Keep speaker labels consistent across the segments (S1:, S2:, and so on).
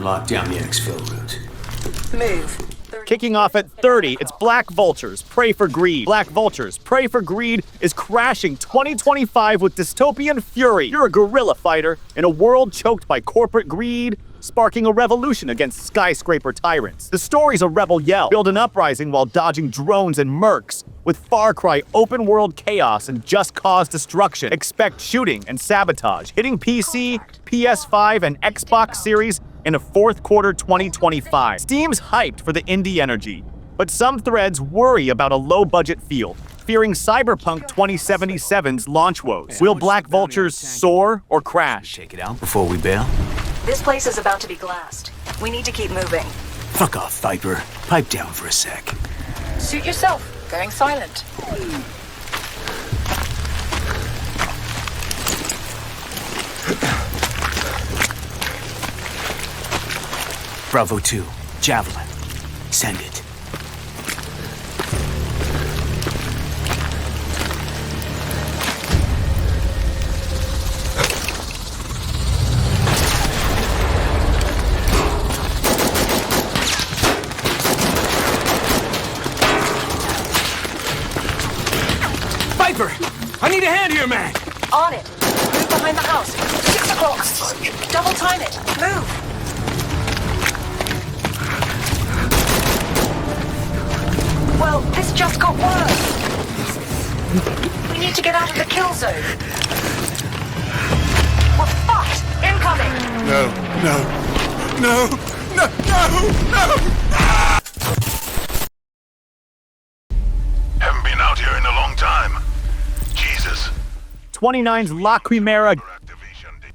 S1: lock down the exfil route.
S2: Move.
S3: Kicking off at 30, it's Black Vultures, Pray for Greed. Black Vultures, Pray for Greed is crashing 2025 with dystopian fury. You're a guerrilla fighter in a world choked by corporate greed, sparking a revolution against skyscraper tyrants. The story's a rebel yell. Build an uprising while dodging drones and mercs, with Far Cry open-world chaos and just cause destruction. Expect shooting and sabotage, hitting PC, PS5, and Xbox Series in the fourth quarter 2025. Steam's hyped for the indie energy, but some threads worry about a low-budget feel, fearing Cyberpunk 2077's launch woes. Will Black Vultures soar or crash?
S1: Take it out before we bail?
S2: This place is about to be glassed. We need to keep moving.
S1: Fuck off, Viper. Pipe down for a sec.
S2: Suit yourself. Going silent.
S1: Bravo 2, Javelin. Send it. Viper! I need a hand here, man!
S2: On it. Move behind the house. 6 o'clock. Double time it. Move. Well, this just got worse. We need to get out of the kill zone. We're fucked. Incoming.
S4: No. Haven't been out here in a long time. Jesus.
S3: 29's La Quimera.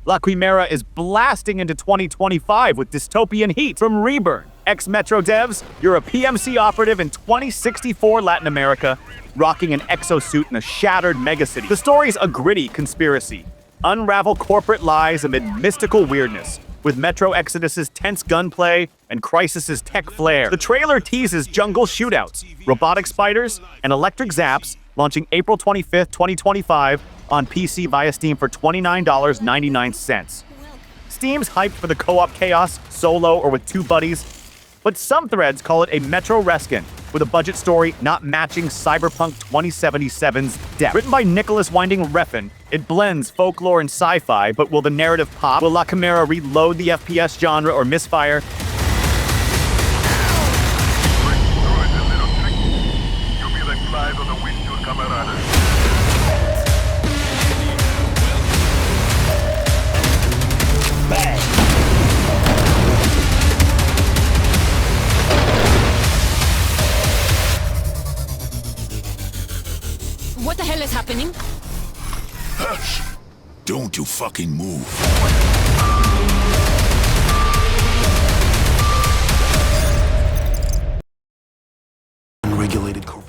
S3: La Quimera is blasting into 2025 with dystopian heat from Rebirth. Ex-Metro devs, you're a PMC operative in 2064 Latin America, rocking an exosuit in a shattered megacity. The story's a gritty conspiracy. Unravel corporate lies amid mystical weirdness, with Metro Exodus's tense gunplay and Crysis's tech flair. The trailer teases jungle shootouts, robotic spiders, and electric zaps, launching April 25th, 2025 on PC via Steam for $29.99. Steam's hyped for the co-op chaos, solo or with two buddies, but some threads call it a Metro Reskin, with a budget story not matching Cyberpunk 2077's depth. Written by Nicholas Winding Refn, it blends folklore and sci-fi, but will the narrative pop? Will La Quimera reload the FPS genre or misfire?
S5: What the hell is happening?
S4: Hush! Don't you fucking move.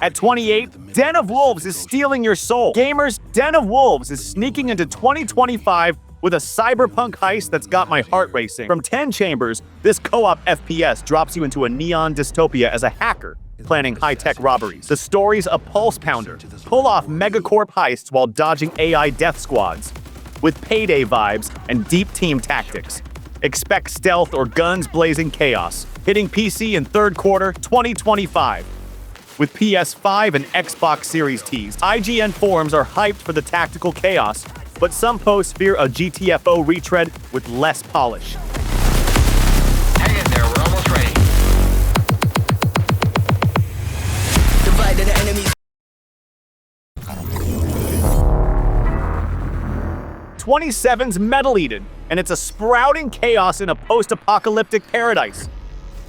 S3: At 28, Den of Wolves is stealing your soul. Gamers, Den of Wolves is sneaking into 2025 with a cyberpunk heist that's got my heart racing. From 10 chambers, this co-op FPS drops you into a neon dystopia as a hacker planning high-tech robberies. The story's a pulse pounder. Pull off megacorp heists while dodging AI death squads, with payday vibes and deep team tactics. Expect stealth or guns blazing chaos, hitting PC in third quarter 2025. With PS5 and Xbox Series teased, IGN forums are hyped for the tactical chaos, but some posts fear a GTFO retread with less polish.
S6: Hang in there, we're almost ready. Divided enemies.
S3: 27's Metal Eden, and it's a sprouting chaos in a post-apocalyptic paradise.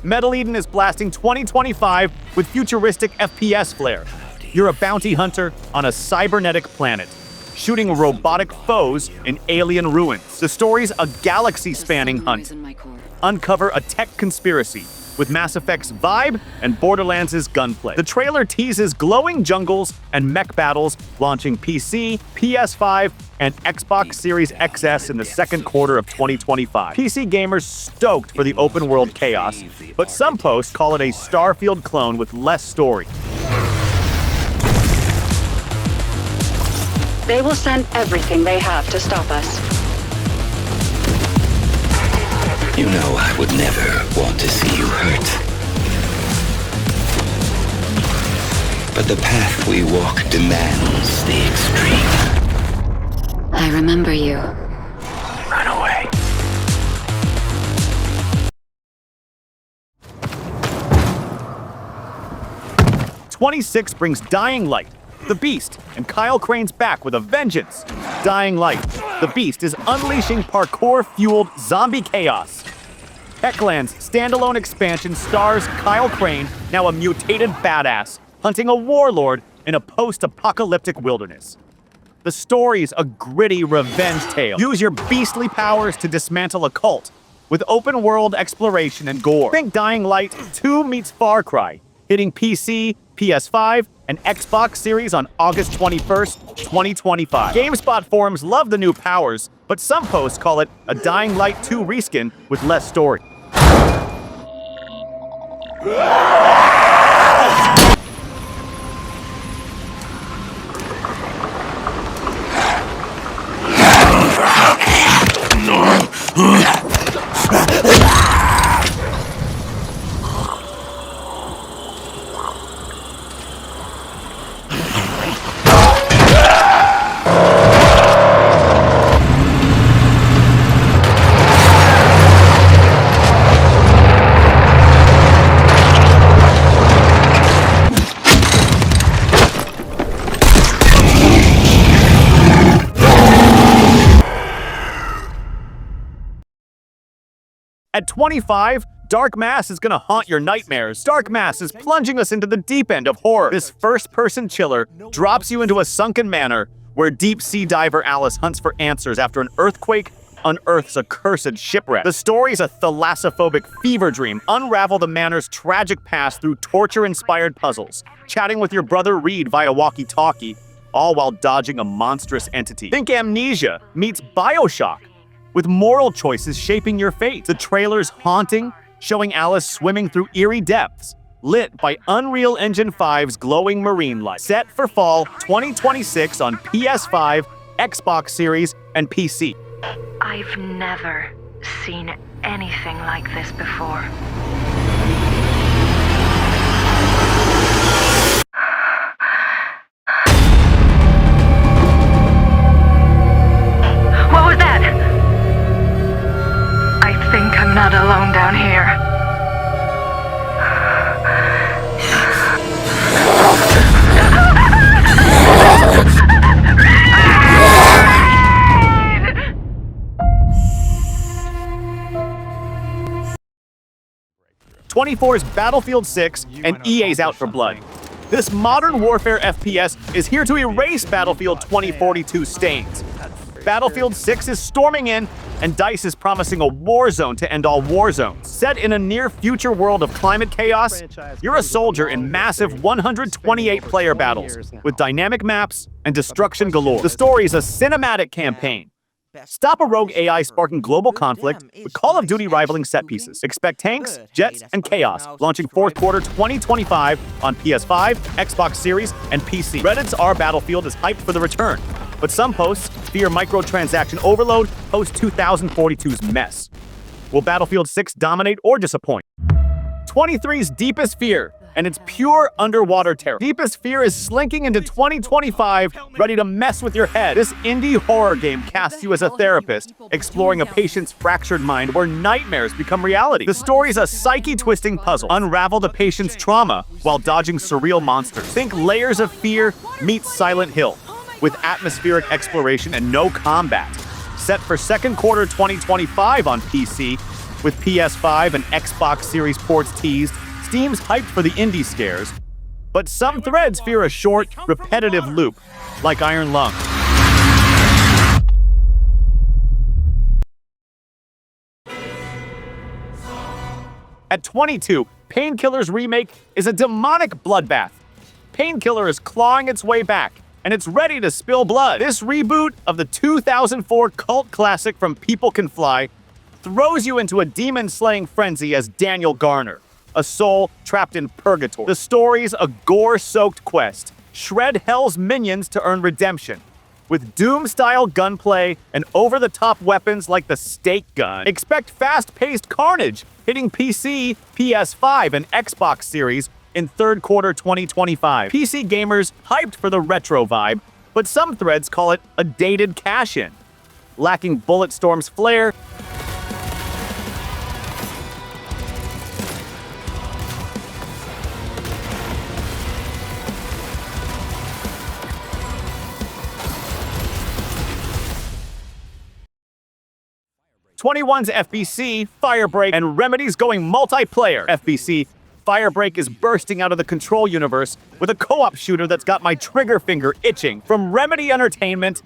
S3: Metal Eden is blasting 2025 with futuristic FPS flair. You're a bounty hunter on a cybernetic planet, shooting robotic foes in alien ruins. The story's a galaxy-spanning hunt. Uncover a tech conspiracy with Mass Effect's vibe and Borderlands' gunplay. The trailer teases glowing jungles and mech battles launching PC, PS5, and Xbox Series XS in the second quarter of 2025. PC gamers stoked for the open-world chaos, but some posts call it a Starfield clone with less story.
S7: They will send everything they have to stop us.
S5: You know I would never want to see you hurt. But the path we walk demands the extreme.
S7: I remember you.
S5: Run away.
S3: '26 brings Dying Light, The Beast, and Kyle Crane's back with a vengeance. Dying Light, The Beast is unleashing parkour-fueled zombie chaos. Heckland's standalone expansion stars Kyle Crane, now a mutated badass, hunting a warlord in a post-apocalyptic wilderness. The story's a gritty revenge tale. Use your beastly powers to dismantle a cult, with open-world exploration and gore. Think Dying Light 2 meets Far Cry, hitting PC, PS5, and Xbox Series on August 21st, 2025. GameSpot forums love the new powers, but some posts call it a Dying Light 2 reskin with less story. At 25, Dark Mass is gonna haunt your nightmares. Dark Mass is plunging us into the deep end of horror. This first-person chiller drops you into a sunken manor where deep-sea diver Alice hunts for answers after an earthquake unearths a cursed shipwreck. The story's a thalassophobic fever dream. Unravel the manor's tragic past through torture-inspired puzzles, chatting with your brother Reed via walkie-talkie, all while dodging a monstrous entity. Think Amnesia meets Bioshock, with moral choices shaping your fate. The trailer's haunting, showing Alice swimming through eerie depths, lit by Unreal Engine 5's glowing marine light. Set for fall 2026 on PS5, Xbox Series, and PC.
S2: I've never seen anything like this before. What was that? I think I'm not alone down here.
S3: '24's Battlefield 6 and EA's Out for Blood. This modern warfare FPS is here to erase Battlefield 2042 stains. Battlefield 6 is storming in, and DICE is promising a war zone to end all war zones. Set in a near-future world of climate chaos, you're a soldier in massive 128-player battles, with dynamic maps and destruction galore. The story's a cinematic campaign. Stop a rogue AI sparking global conflict with Call of Duty rivaling set pieces. Expect tanks, jets, and chaos, launching fourth quarter 2025 on PS5, Xbox Series, and PC. Reddit's Our Battlefield is hyped for the return, but some posts fear microtransaction overload post-2042's mess. Will Battlefield 6 dominate or disappoint? 23's Deepest Fear, and its pure underwater terror. Deepest Fear is slinking into 2025, ready to mess with your head. This indie horror game casts you as a therapist, exploring a patient's fractured mind where nightmares become reality. The story's a psyche-twisting puzzle. Unravel the patient's trauma while dodging surreal monsters. Think Layers of Fear meets Silent Hill, with atmospheric exploration and no combat. Set for second quarter 2025 on PC, with PS5 and Xbox Series ports teased. Steam's hyped for the indie scares, but some threads fear a short, repetitive loop, like Iron Lung. At 22, Painkiller's remake is a demonic bloodbath. Painkiller is clawing its way back, and it's ready to spill blood. This reboot of the 2004 cult classic from People Can Fly throws you into a demon-slaying frenzy as Daniel Garner, a soul trapped in purgatory. The story's a gore-soaked quest. Shred Hell's minions to earn redemption. with Doom-style gunplay and over-the-top weapons like the stake gun. Expect fast-paced carnage hitting PC, PS5, and Xbox Series in third quarter 2025. PC gamers hyped for the retro vibe, but some threads call it a dated cash-in. Lacking Bulletstorm's flair, '21's FBC, Firebreak, and Remedy's going multiplayer. FBC, Firebreak is bursting out of the Control universe with a co-op shooter that's got my trigger finger itching. From Remedy Entertainment,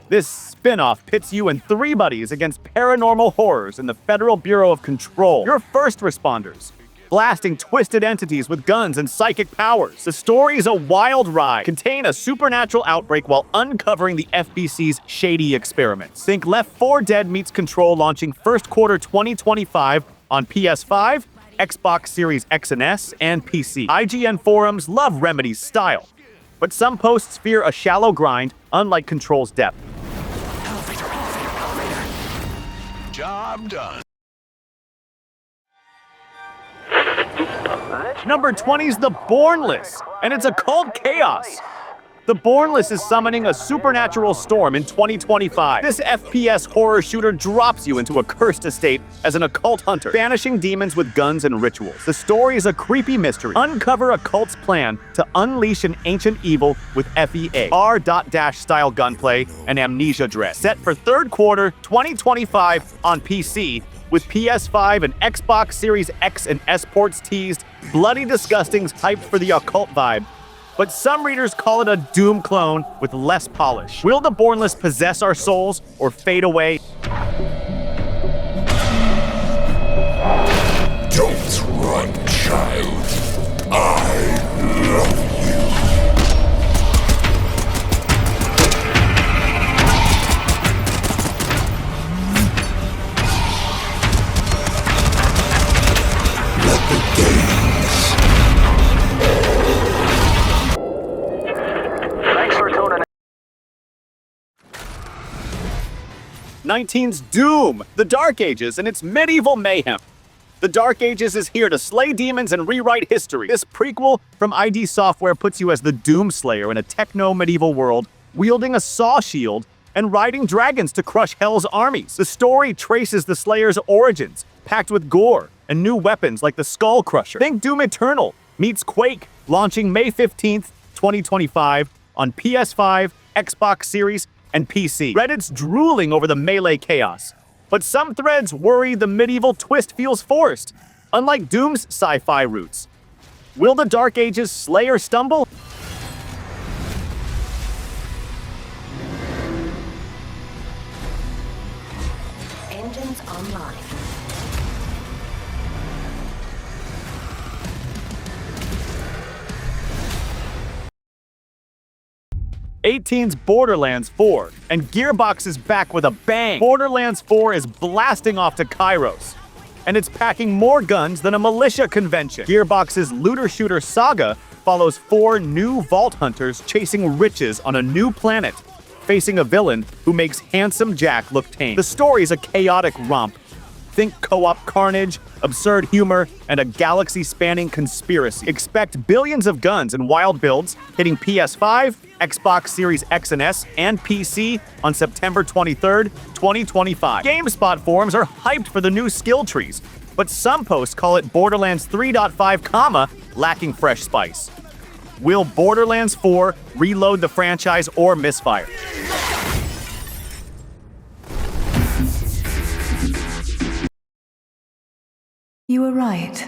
S3: this spin-off pits you and 3 buddies against paranormal horrors in the Federal Bureau of Control. You're first responders, blasting twisted entities with guns and psychic powers. The story's a wild ride. Contain a supernatural outbreak while uncovering the FBC's shady experiments. Think Left 4 Dead meets Control, launching first quarter 2025 on PS5, Xbox Series X and S, and PC. IGN forums love Remedy's style, but some posts fear a shallow grind, unlike Control's depth.
S4: Job done.
S3: Number 20's The Bornless, and it's occult chaos. The Bornless is summoning a supernatural storm in 2025. This FPS horror shooter drops you into a cursed estate as an occult hunter, banishing demons with guns and rituals. The story is a creepy mystery. Uncover a cult's plan to unleash an ancient evil with FEA, R.style gunplay, and amnesia dread. Set for third quarter 2025 on PC, with PS5 and Xbox Series X and S ports teased, Bloody Disgusting's hyped for the occult vibe, but some readers call it a Doom clone with less polish. Will the Bornless possess our souls or fade away?
S4: Don't run, child. I love you.
S3: 19's Doom, The Dark Ages, and its medieval mayhem. The Dark Ages is here to slay demons and rewrite history. This prequel from ID Software puts you as the Doom Slayer in a techno-medieval world, wielding a saw shield and riding dragons to crush Hell's armies. The story traces the Slayer's origins, packed with gore and new weapons like the Skull Crusher. Think Doom Eternal meets Quake, launching May 15th, 2025 on PS5, Xbox Series, and PC. Reddit's drooling over the melee chaos, but some threads worry the medieval twist feels forced, unlike Doom's sci-fi roots. Will the Dark Ages Slayer stumble?
S2: Engines online.
S3: 18's Borderlands 4, and Gearbox is back with a bang. Borderlands 4 is blasting off to Kairos, and it's packing more guns than a militia convention. Gearbox's looter-shooter saga follows 4 new vault hunters chasing riches on a new planet, facing a villain who makes Handsome Jack look tame. The story's a chaotic romp. Think co-op carnage, absurd humor, and a galaxy-spanning conspiracy. Expect billions of guns and wild builds hitting PS5, Xbox Series X and S, and PC on September 23rd, 2025. GameSpot forums are hyped for the new skill trees, but some posts call it Borderlands 3.5, lacking fresh spice. Will Borderlands 4 reload the franchise or misfire?
S7: You were right.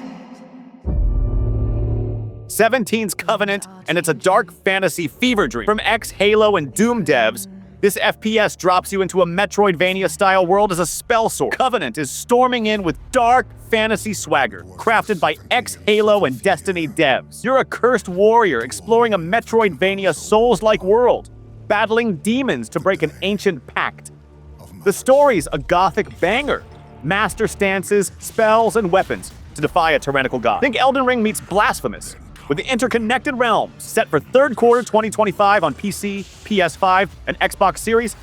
S3: 17's Covenant, and it's a dark fantasy fever dream. From ex-Halo and Doom devs, this FPS drops you into a Metroidvania-style world as a spell sword. Covenant is storming in with dark fantasy swagger, crafted by ex-Halo and Destiny devs. You're a cursed warrior exploring a Metroidvania Souls-like world, battling demons to break an ancient pact. The story's a gothic banger. Master stances, spells, and weapons to defy a tyrannical god. Think Elden Ring meets Blasphemous, with the interconnected realms set for third quarter 2025 on PC, PS5, and Xbox Series.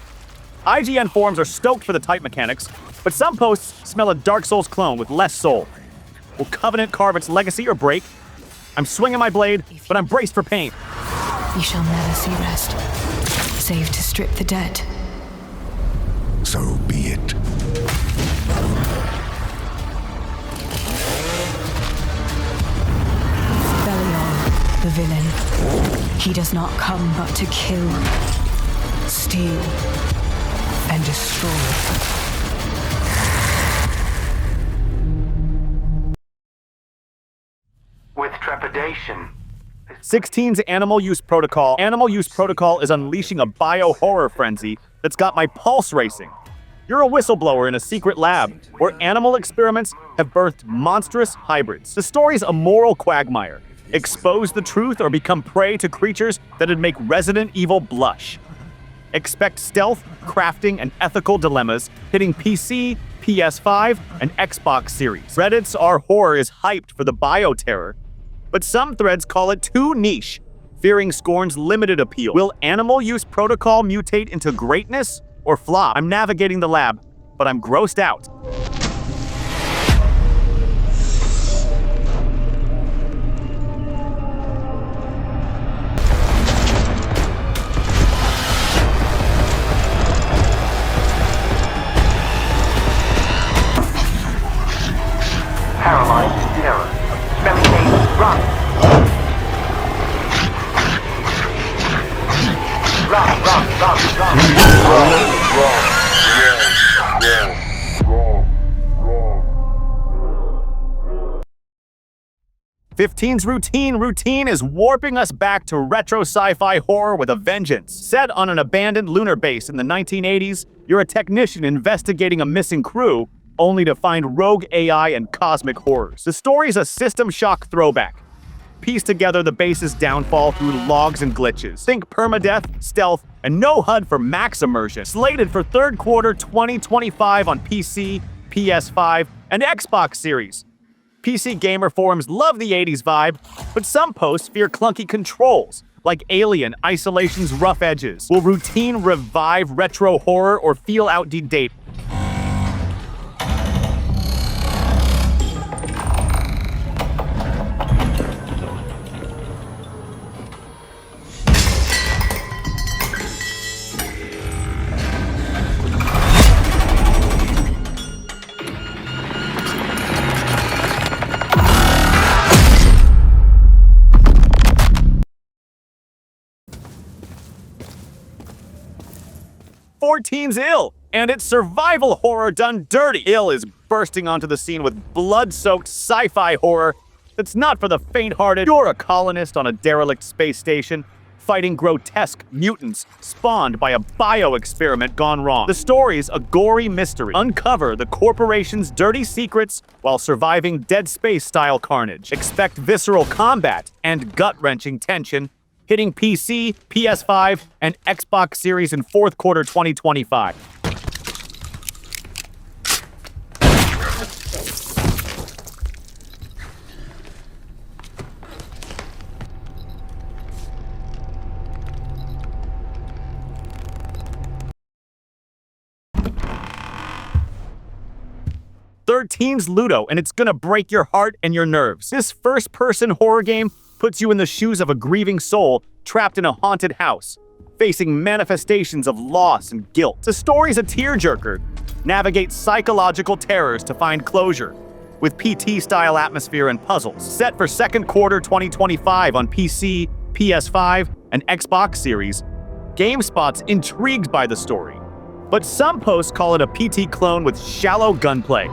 S3: IGN forums are stoked for the type mechanics, but some posts smell a Dark Souls clone with less soul. Will Covenant carve its legacy or break? I'm swinging my blade, but I'm braced for pain.
S7: You shall never see rest, save to strip the dead.
S4: So be it.
S7: Belial, the villain. He does not come but to kill, steal, and destroy.
S6: With trepidation.
S3: 16's Animal Use Protocol. Animal Use Protocol is unleashing a bio-horror frenzy that's got my pulse racing. You're a whistleblower in a secret lab where animal experiments have birthed monstrous hybrids. The story's a moral quagmire. Expose the truth or become prey to creatures that'd make Resident Evil blush. Expect stealth, crafting, and ethical dilemmas hitting PC, PS5, and Xbox Series. Reddit's R Horror is hyped for the bioterror, but some threads call it too niche, fearing Scorn's limited appeal. Will Animal Use Protocol mutate into greatness or flop? I'm navigating the lab, but I'm grossed out.
S6: Paralyzed terror. Smelling danger. Run!
S3: Fifteen's Routine is warping us back to retro sci-fi horror with a vengeance. Set on an abandoned lunar base in the 1980s, you're a technician investigating a missing crew, only to find rogue AI and cosmic horrors. The story's a System Shock throwback. Piece together the base's downfall through logs and glitches. Think permadeath, stealth, and no HUD for max immersion. Slated for third quarter 2025 on PC, PS5, and Xbox Series. PC gamer forums love the 80s vibe, but some posts fear clunky controls, like Alien Isolation's rough edges. Will Routine revive retro horror or feel outdated? Teens Ill, and it's survival horror done dirty. Ill is bursting onto the scene with blood-soaked sci-fi horror that's not for the faint-hearted. You're a colonist on a derelict space station, fighting grotesque mutants spawned by a bio-experiment gone wrong. The story's a gory mystery. Uncover the corporation's dirty secrets while surviving Dead Space-style carnage. Expect visceral combat and gut-wrenching tension, hitting PC, PS5, and Xbox Series in fourth quarter 2025. Thirteen's Ludo, and it's gonna break your heart and your nerves. This first-person horror game puts you in the shoes of a grieving soul trapped in a haunted house, facing manifestations of loss and guilt. The story's a tearjerker. Navigate psychological terrors to find closure, with PT-style atmosphere and puzzles. Set for second quarter 2025 on PC, PS5, and Xbox Series, GameSpot's intrigued by the story, but some posts call it a PT clone with shallow gunplay.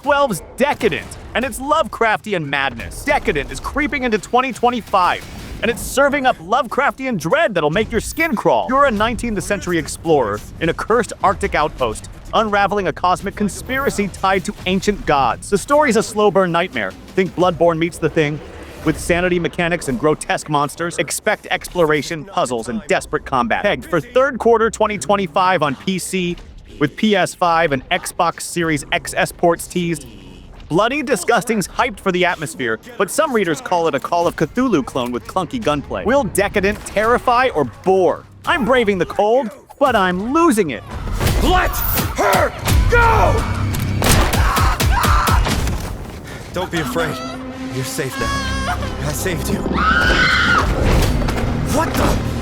S3: '12's Decadent, and it's Lovecraftian madness. Decadent is creeping into 2025, and it's serving up Lovecraftian dread that'll make your skin crawl. You're a 19th century explorer in a cursed Arctic outpost, unraveling a cosmic conspiracy tied to ancient gods. The story's a slow-burn nightmare. Think Bloodborne meets The Thing. With sanity mechanics and grotesque monsters, expect exploration, puzzles, and desperate combat. Pegged for third quarter 2025 on PC, with PS5 and Xbox Series XS ports teased. Bloody Disgusting's hyped for the atmosphere, but some readers call it a Call of Cthulhu clone with clunky gunplay. Will Decadent terrify or bore? I'm braving the cold, but I'm losing it.
S1: Let her go!
S8: Don't be afraid. You're safe now. I saved you. What the?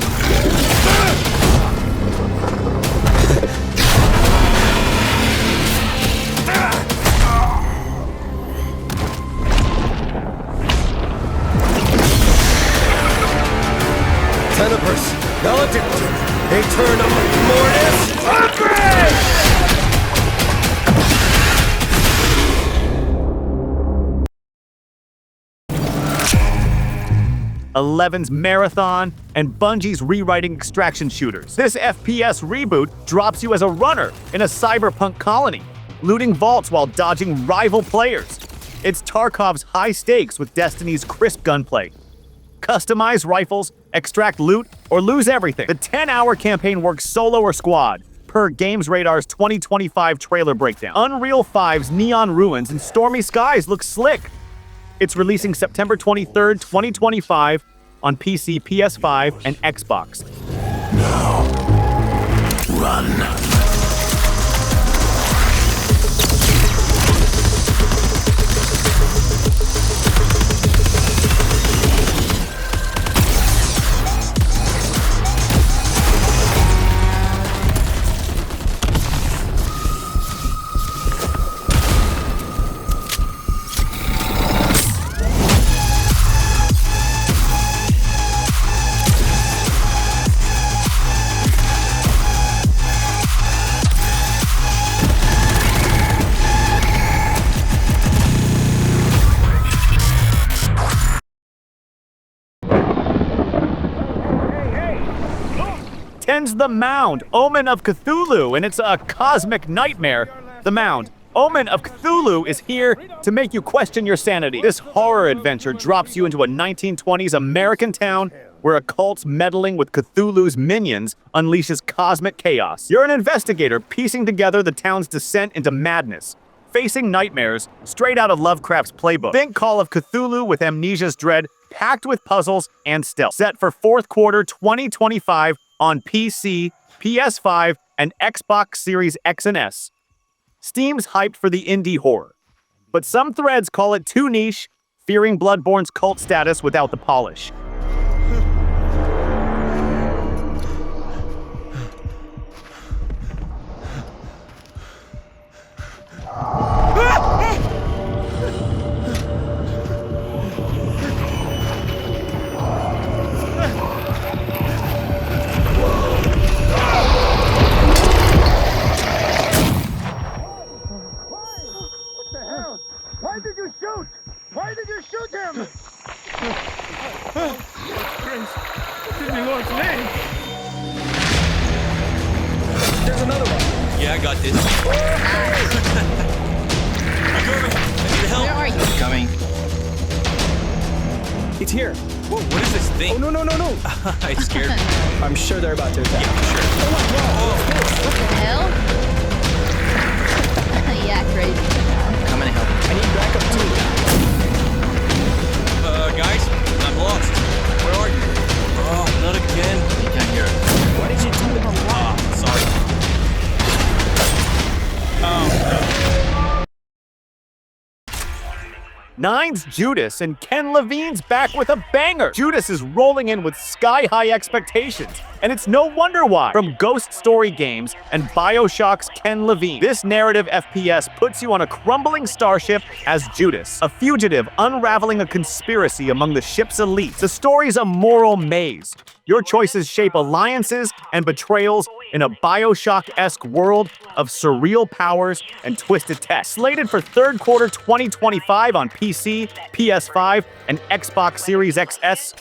S8: Tenebris, Maledictum, Aeternum, Mortis, Upgrade!
S3: 11's Marathon, and Bungie's rewriting extraction shooters. This FPS reboot drops you as a runner in a cyberpunk colony, looting vaults while dodging rival players. It's Tarkov's high stakes with Destiny's crisp gunplay. Customize rifles, extract loot, or lose everything. The 10-hour campaign works solo or squad, per Games Radar's 2025 trailer breakdown. Unreal 5's Neon Ruins and Stormy Skies look slick. It's releasing September 23rd, 2025 on PC, PS5, and Xbox.
S4: Now, run.
S3: Ten's The Mound, Omen of Cthulhu, and it's a cosmic nightmare. The Mound, Omen of Cthulhu, is here to make you question your sanity. This horror adventure drops you into a 1920s American town where a cult's meddling with Cthulhu's minions unleashes cosmic chaos. You're an investigator piecing together the town's descent into madness, facing nightmares straight out of Lovecraft's playbook. Think Call of Cthulhu with Amnesia's dread, packed with puzzles and stealth. Set for fourth quarter 2025 on PC, PS5, and Xbox Series X and S. Steam's hyped for the indie horror, but some threads call it too niche, fearing Bloodborne's cult status without the polish.
S1: Why did you shoot? Why did you shoot him? Grace, in the Lord's name. There's another one.
S8: Yeah, I got this. I'm coming. I need help.
S9: Where are you?
S5: Coming.
S8: It's here. Whoa, what is this thing?
S1: Oh, no.
S8: It scared me.
S1: I'm sure they're about to attack.
S8: Yeah, sure.
S9: What the hell? Yeah, crazy.
S5: Coming to help.
S1: I need backup too.
S8: Guys, I'm lost. Where are you? Oh, not again.
S5: You can't hear it.
S1: Why did you do that?
S8: Sorry. Oh,
S3: Nine's Judas and Ken Levine's back with a banger. Judas is rolling in with sky-high expectations, and it's no wonder why. From Ghost Story Games and BioShock's Ken Levine, this narrative FPS puts you on a crumbling starship as Judas, a fugitive unraveling a conspiracy among the ship's elite. The story's a moral maze. Your choices shape alliances and betrayals in a BioShock-esque world of surreal powers and twisted tech. Slated for third quarter 2025 on PC, PS5, and Xbox Series XS,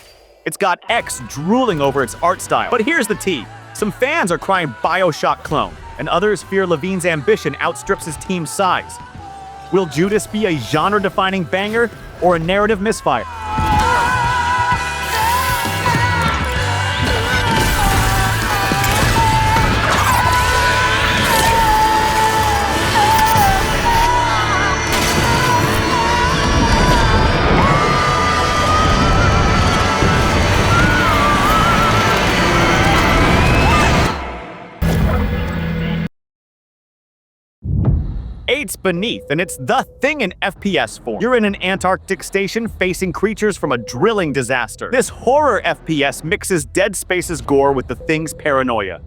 S3: it's got X drooling over its art style. But here's the tea. Some fans are crying BioShock clone. and others fear Levine's ambition outstrips his team's size. Will Judas be a genre-defining banger or a narrative misfire? Eight's Beneath, and it's the thing in FPS form. You're in an Antarctic station facing creatures from a drilling disaster. This horror FPS mixes Dead Space's gore with the thing's paranoia.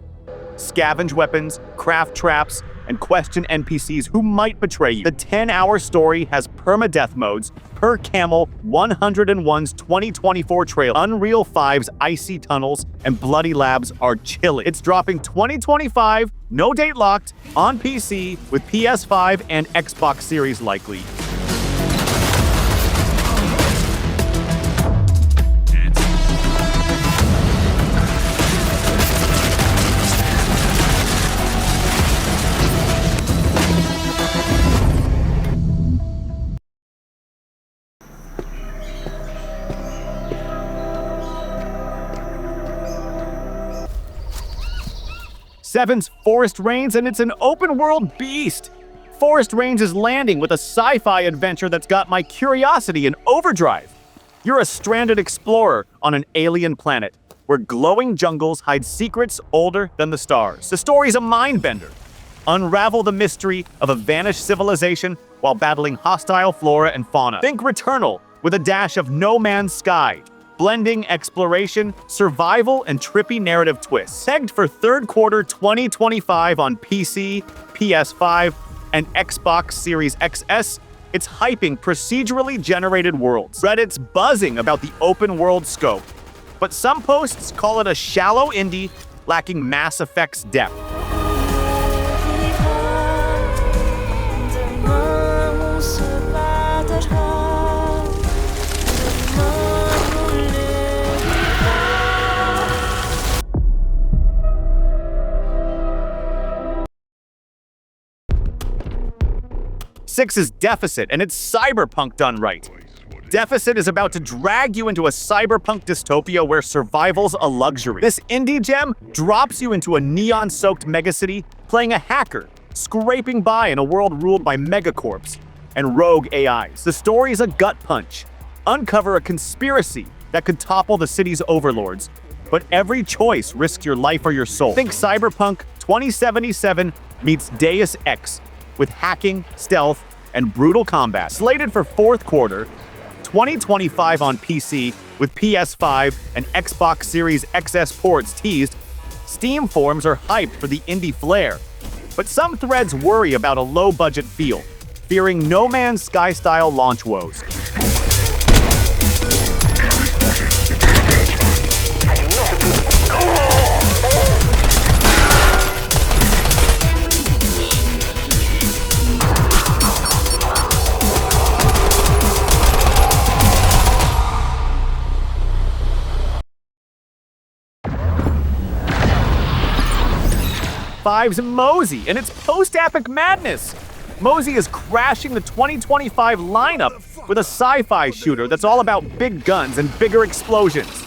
S3: Scavenge weapons, craft traps, and question NPCs who might betray you. The 10-hour story has permadeath modes, Per Camel 101's 2024 trailer, Unreal 5's icy tunnels, and Bloody Labs are chilly. It's dropping 2025, no date locked, on PC with PS5 and Xbox Series likely. Seven's Forest Rains, and it's an open-world beast. Forest Rains is landing with a sci-fi adventure that's got my curiosity in overdrive. You're a stranded explorer on an alien planet where glowing jungles hide secrets older than the stars. The story's a mind-bender. Unravel the mystery of a vanished civilization while battling hostile flora and fauna. Think Returnal with a dash of No Man's Sky, blending exploration, survival, and trippy narrative twists. Pegged for third quarter 2025 on PC, PS5, and Xbox Series XS, it's hyping procedurally generated worlds. Reddit's buzzing about the open world scope, but some posts call it a shallow indie lacking Mass Effect's depth. Six is Deficit, and it's cyberpunk done right. Deficit is about to drag you into a cyberpunk dystopia where survival's a luxury. This indie gem drops you into a neon-soaked megacity, playing a hacker, scraping by in a world ruled by megacorps and rogue AIs. The story's a gut punch. Uncover a conspiracy that could topple the city's overlords, but every choice risks your life or your soul. Think Cyberpunk 2077 meets Deus Ex, with hacking, stealth, and brutal combat. Slated for fourth quarter 2025 on PC with PS5 and Xbox Series XS ports teased, Steam forums are hyped for the indie flair. But some threads worry about a low-budget feel, fearing No Man's Sky-style launch woes. Five's Mosey, and it's post-epic madness. Mosey is crashing the 2025 lineup with a sci-fi shooter that's all about big guns and bigger explosions.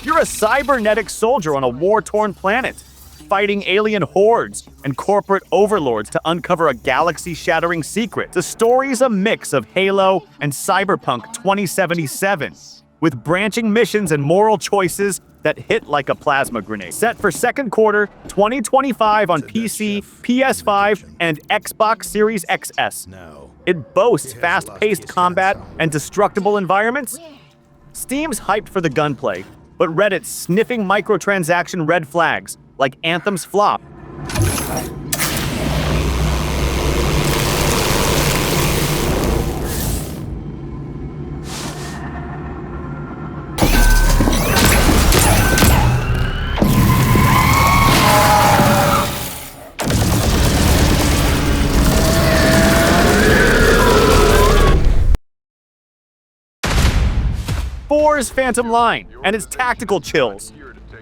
S3: You're a cybernetic soldier on a war-torn planet, fighting alien hordes and corporate overlords to uncover a galaxy-shattering secret. The story's a mix of Halo and Cyberpunk 2077, with branching missions and moral choices that hit like a plasma grenade. Set for second quarter 2025 on PC, PS5, and Xbox Series XS. It boasts fast-paced combat and destructible environments. Steam's hyped for the gunplay, but Reddit's sniffing microtransaction red flags, like Anthem's flop. Four's Phantom Line, and its tactical chills.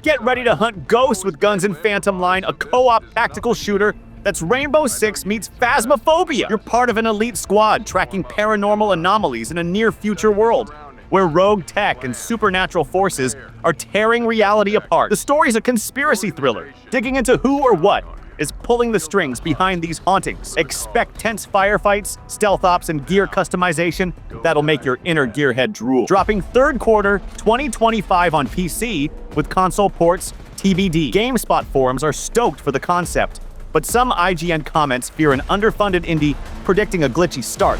S3: Get ready to hunt ghosts with guns in Phantom Line, a co-op tactical shooter That's Rainbow Six meets Phasmophobia. You're part of an elite squad tracking paranormal anomalies in a near-future world, where rogue tech and supernatural forces are tearing reality apart. The story's a conspiracy thriller, digging into who or what is pulling the strings behind these hauntings. Expect tense firefights, stealth ops, and gear customization that'll make your inner gearhead drool. Dropping third quarter 2025 on PC with console ports TBD. GameSpot forums are stoked for the concept, but some IGN comments fear an underfunded indie predicting a glitchy start.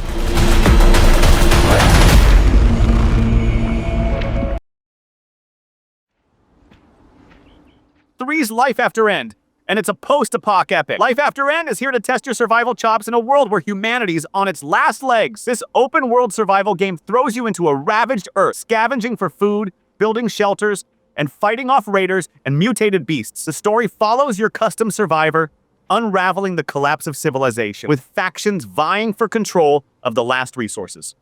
S3: Three's Life After End, and it's a post-apoc epic. Life After End is here to test your survival chops in a world where humanity's on its last legs. This open-world survival game throws you into a ravaged Earth, scavenging for food, building shelters, and fighting off raiders and mutated beasts. The story follows your custom survivor, unraveling the collapse of civilization, with factions vying for control of the last resources.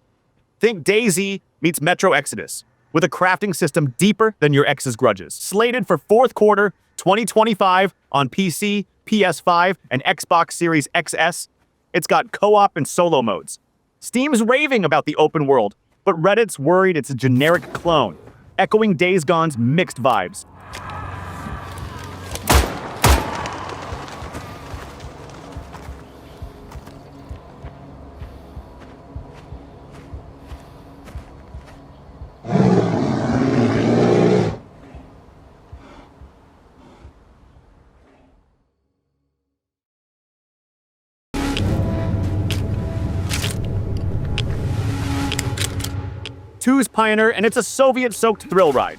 S3: Think DayZ meets Metro Exodus, with a crafting system deeper than your ex's grudges. Slated for fourth quarter 2025 on PC, PS5, and Xbox Series XS, it's got co-op and solo modes. Steam's raving about the open world, but Reddit's worried it's a generic clone, echoing Days Gone's mixed vibes. Two's Pioneer, and it's a Soviet-soaked thrill ride.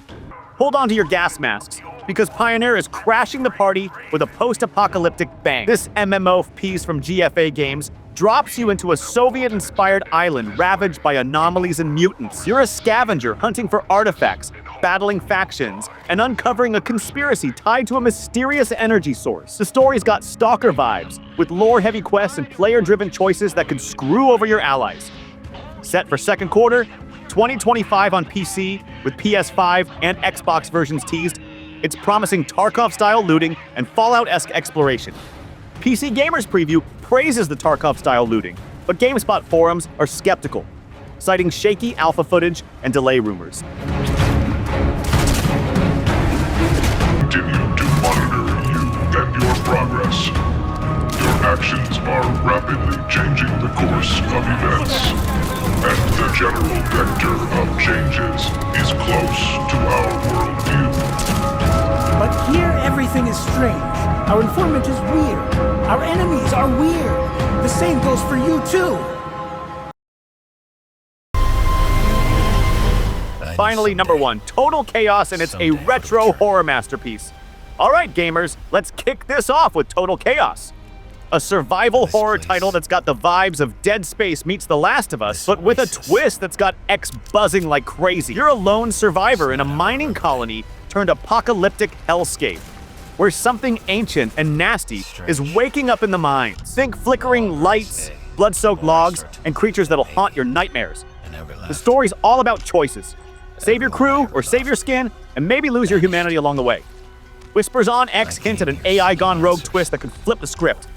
S3: Hold on to your gas masks, because Pioneer is crashing the party with a post-apocalyptic bang. This MMO piece from GFA Games drops you into a Soviet-inspired island ravaged by anomalies and mutants. You're a scavenger hunting for artifacts, battling factions, and uncovering a conspiracy tied to a mysterious energy source. The story's got stalker vibes, with lore-heavy quests and player-driven choices that could screw over your allies. Set for second quarter 2025 on PC, with PS5 and Xbox versions teased, it's promising Tarkov-style looting and Fallout-esque exploration. PC Gamer's preview praises the Tarkov-style looting, but GameSpot forums are skeptical, citing shaky alpha footage and delay rumors.
S4: Continue to monitor you and your progress. Your actions are rapidly changing the course of events. And the general vector of changes is close to our worldview.
S10: But here everything is strange. Our informant is weird. Our enemies are weird. The same goes for you too.
S3: Finally, number one, Total Chaos, and it's a retro horror masterpiece. All right, gamers, let's kick this off with Total Chaos. A survival horror title that's got the vibes of Dead Space meets The Last of Us, but with a twist that's got X buzzing like crazy. You're a lone survivor in a mining colony turned apocalyptic hellscape, where something ancient and nasty is waking up in the mines. Think flickering lights, blood-soaked logs, and creatures that'll haunt your nightmares. The story's all about choices. Save your crew or save your skin, and maybe lose your humanity along the way. Whispers on X hint at an AI gone rogue twist that could flip the script.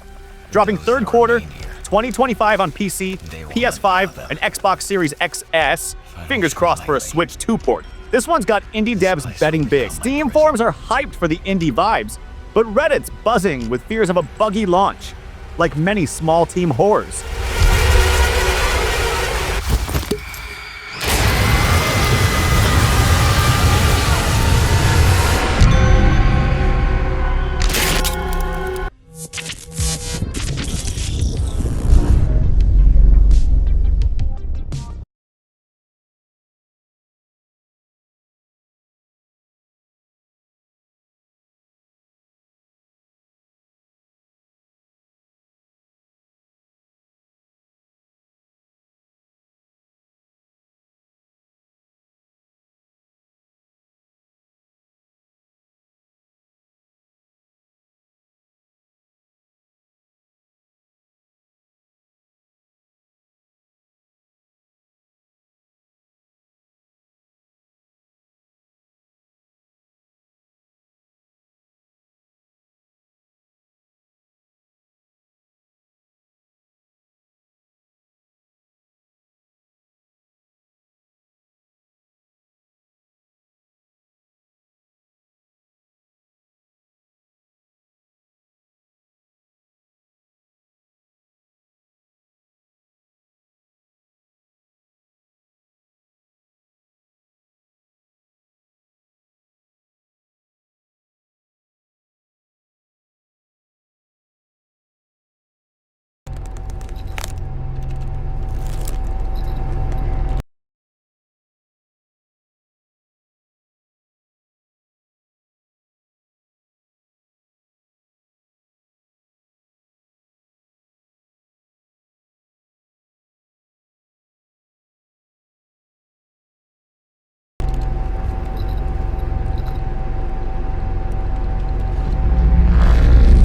S3: Dropping third quarter 2025 on PC, PS5, and Xbox Series XS. Fingers crossed for a Switch 2 port. This one's got indie devs betting big. Steam forums are hyped for the indie vibes, but Reddit's buzzing with fears of a buggy launch, like many small team horrors.